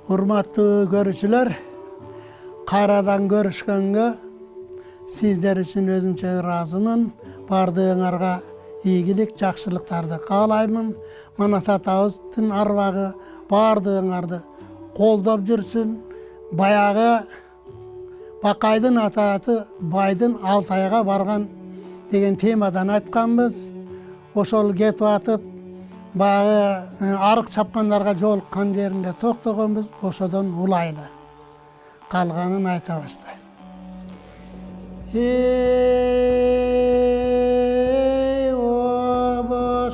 Hurmatlı görüşçüler, karadan görüşkenge sizler için özümçe razımın. Bardığınarga iyilik, jakşılıktарды kaalaymın. Manat atağızdın arvağı bardığınardı koldap жүрсүn. Bayağı Bakaydın ataаты Байдın Алтайга барган деген темадан айтқанбыз. Ошол кетип атып баягы арык чапкандарга жолуккан жеринде токтогонбуз. Ошодон улайлы калганын айта баштайм.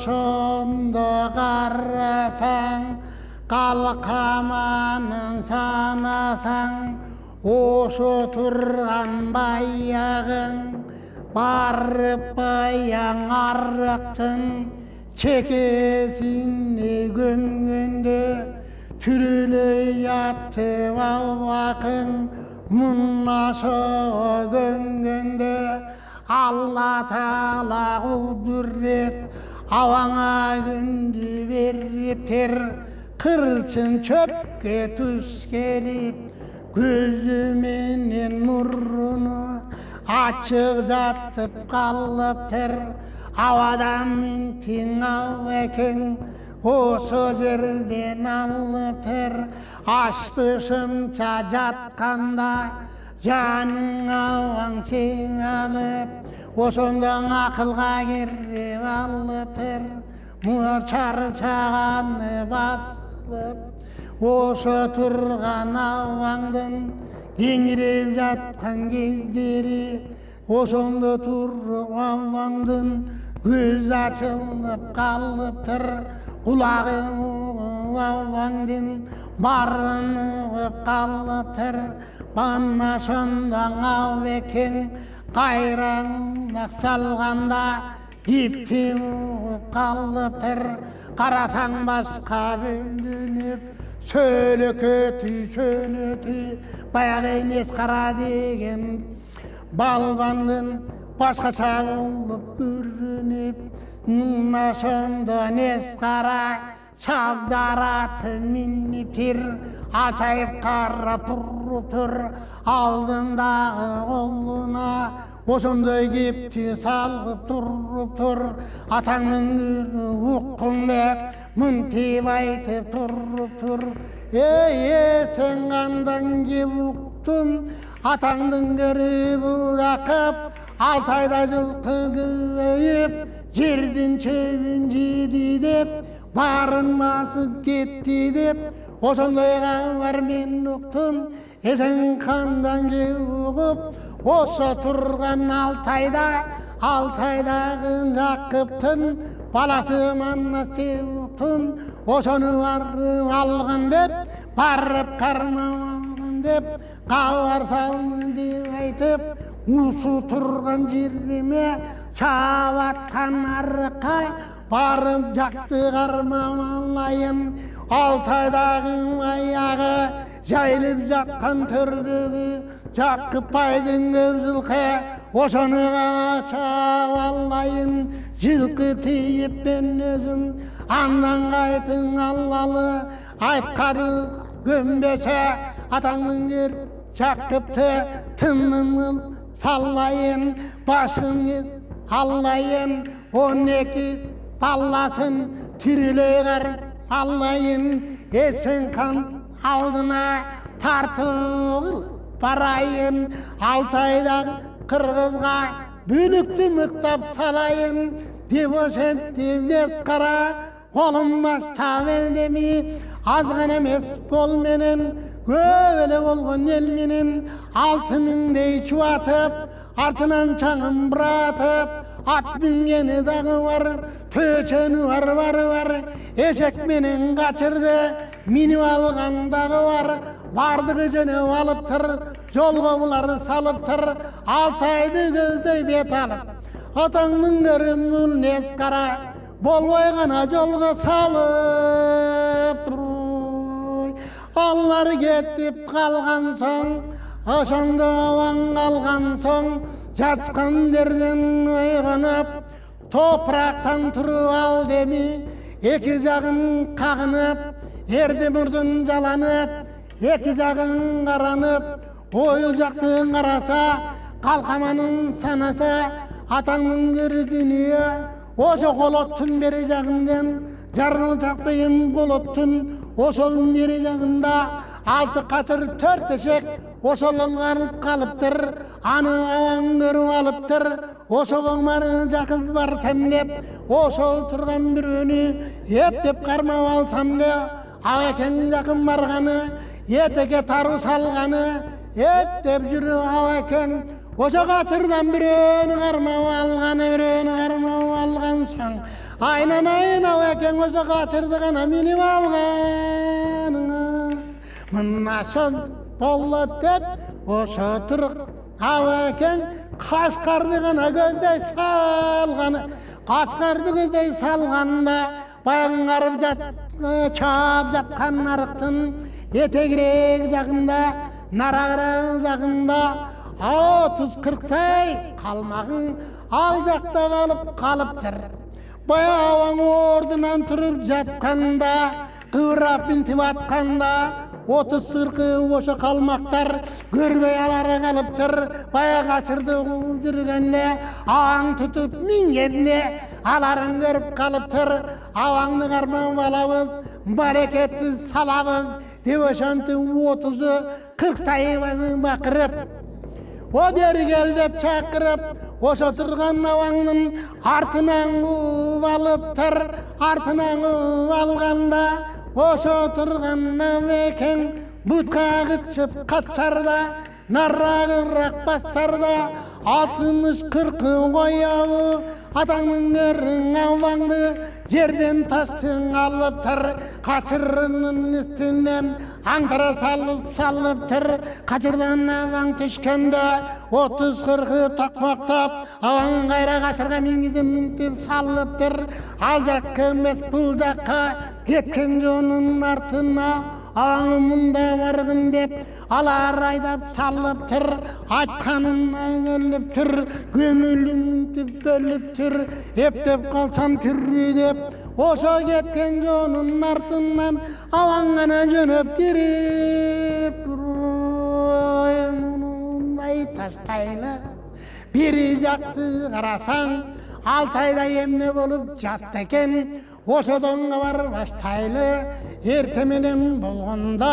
Обошондо карасаң, калкаманын санасаң, ошо турган баягың, барып баяң арыктын чекесине көмгөндө, түрүлөй ятып абакың, мунашо көмгөндө, Алла Таала кудурет абаңа күндү бериптир, кырчын чөпкө туш келип, көзү менен муруну ачык жатып калыптыр. Абадан миңтиң абекең ошо жерден алыптыр. Ашпышынча жатканда жаның абаң сең алып, ошондон акылга кирип алыптыр. Муар чарчаганы басылып, ошо турган абаңдын кеңиреп жаткан кездери, ошондо туруп абаңдын көз ачылып калыптыр. Кулагы угуп абаңдын барын угуп калыптыр. Бана ошондон абекең кайраңак салганда ипти угуп калыптыр. Карасаң башка бөлүнүп, сөйлөтү баягы эмес кара деген балбандын башкача болуп көрүнүп, ошондо эмес кара чабдараты миниптир. Ачайып карап туруптур алдындагы колуна, ошондой кепти салып туруптур. Атаңдын күнү уккун деп мынтип айтып туруптур. Сен кандан кеп уктун, атаңдын көрү бул жакып, Алтайда жылкы көбөйүп, жердин чөбүн жейди деп, барын басып кетти деп, ошондой кабар мен уктум. Сен кандан кеп угуп, ошо турган Алтайдагы Жакыптын баласы Манас деп уктум. Ошону барып алган деп, барып кармап алган деп, кабар салды деп айтып, ушу турган жериме чаап аткан арыкка барып жакты кармап алайын. Алтайдагы баягы жайылып жаткан төрдөгү Жакып байдын көп жылкы, ошону чаап алайын. Жылкы тийип мен өзүм андан кайтың алалы, айтканы көнбөсө атаңдын көр Жакыпты тынымын салайын, башын алайын. 12 баласын тирилей карып алайын. Эсен кан алдына тартып барайын. Алтайдагы кыргызга бөлүктү мыктап салайын деп ошентип нес кара колум баштап элдеми. Азгана эмес бол менен көп эле болгон эл менен 6000дей чубатып, артынан чаңын буратып, ат мингени дагы бар, төчөнү бар, эшек менен качырды, минип алган дагы бар. Бардыгы жөнөп алыптыр, жолго булар салыптыр. Алтайды көздөй бет алып, атаңның көрімін нес қара болбай ғана жолға салып аллар кетіп қалған соң ошондо аваң қалған соң жатқан жерден ойғанып топырақтан тұрып ал деми екі жағын қағынып ерді мұрдын жаланып екі жағын қаранып ойы жақтың қараса қалқаманын санаса атаңның көрі дүние ошо колоттун бери жагынан жарылжактайым колоттун ошонун бери жагында 6 качыр 4 эшек ошолон калыптыр аны аваң көрүп алыптыр ошого жакын барсам деп ошол турган бирөөнү эптеп кармап алсам деп абакең жакын барганы этеге таруу салганы эптеп жүрүп абакең ошо качырдан бирөөнү кармап алган соң айнанайын абакең ошо качырды гана минип алганыңа мына ошо болот деп ошо туруп абакең кашкарды гана көздөй салганы кашкарды көздөй салганда баягы карып чаап жаткан нарыктын этегирээк жагында нарагыраак жагында 30-40 қалмағың ал жақта қалыптыр. Бая аваң ордынан тұрып жатқанда, қыбырап бинтіп атқанда, 30-40 ошо қалмақтар көрбей алары қалыптыр. Бая қачырды жүргенде, аваң тұтып мингенде, аларын көріп қалыптыр. Аваңны қармап алабыз, барекетті салабыз, деп ошентип 30-40 бақырып. О бері кел деп чакырып, ошо турган аваңдын артынан алыптыр, артынан алганда, ошо турган абекең бутка кычып качарда, нарагыраак басарда, 60-40 коябы атаңдын көрүң аваңды жерден таштың алыптыр, качырынын үстүнөн аңтара салыптыр, качырдан аваң түшкөндө 30-40 токмоктоп аваң кайра качырга мингизип салыптыр, ал жакка эмес бул жакка кеткен жонун артына аваңы мында баргын деп алар айдап салыптыр, айтканын өлүптүр, көңүлүм бөлүптүр, эптеп калсам түрбү деп ошо кеткен жонун артынан аваң гана жөнөп кирип мындай таштайлы бири жакты карасаң 6 айда эмне болуп жатты экен ошодон кабар баштайлы эрте менен болгондо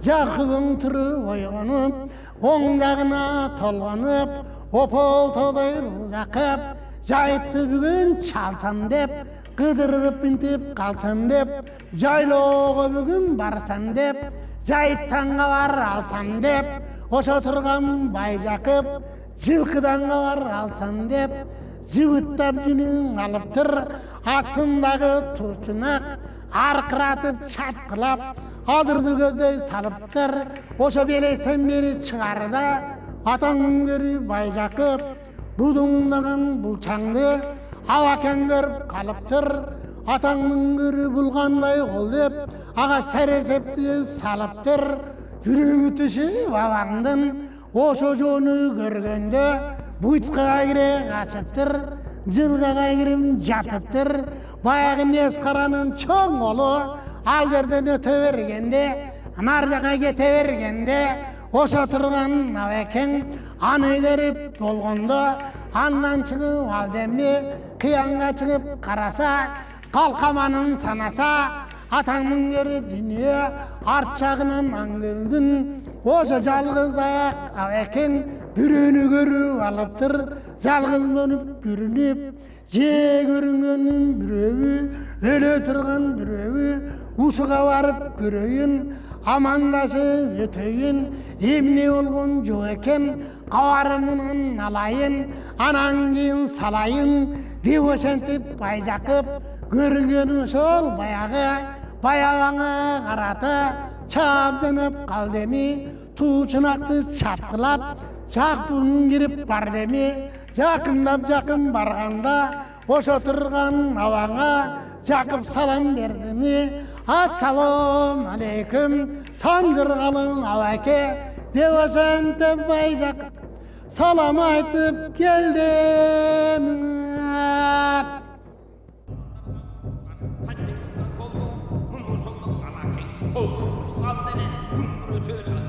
жакыбың туруп ойгонуп оң жагына толгонуп опол тоодой бул жакып жайытты бүгүн чалсам деп кыдырып интип калсам деп жайлоого бүгүн барсам деп жайыттан кабар алсам деп ошо турган Байжакып жылкыдан кабар алсам деп жыбыттап жүнүң алыптыр астындагы турчунак аркыратып чаткылап адырды көздөй салыптыр ошо белестен бери чыгарда атаңдын көрү Байжакып будуңдаган булчаңды абакең көрүп калыптыр атаңдын көрү булгандай кол деп ага сересепти салыптыр жүрөгү түшүп абаңдын ошо жону көргөндө буйтка кире качыптыр жылгага кирип жатыптыр баягы нескаранын чоң колу ал жерден өтө бергенде нар жака кете бергенде ошо турган абекең аны көрүп болгондо андан чыгып ал деми кыянга чыгып караса калкаманын санаса атаңдын көрү дүнүйө арт жагынан аңгөлдүн ошо жалгыз аяк абекең бирөөнү көрүп алыптыр жалгыз болуп көрүнүп же көрүнгөнүн бирөөбү өлө турган бирөөбү усуга барып көрөйүн амандашып өтөйүн эмне болгон жок экен кабарымын алайын анан кийин салайын деп ошентип Байжакып көргөн ошол баягаңа карата чаап жөнөп кал деми туу чынакты чапкылап жакпын кирип бар деми Жақын барғанда, ошо тұрған аваңа жақып салам берді ме? Ассалам алейкум, санжырғалың аваке, деп ошентіп бай жақып, салам айтып келдім. Kolluğun al dene, gümbürü töz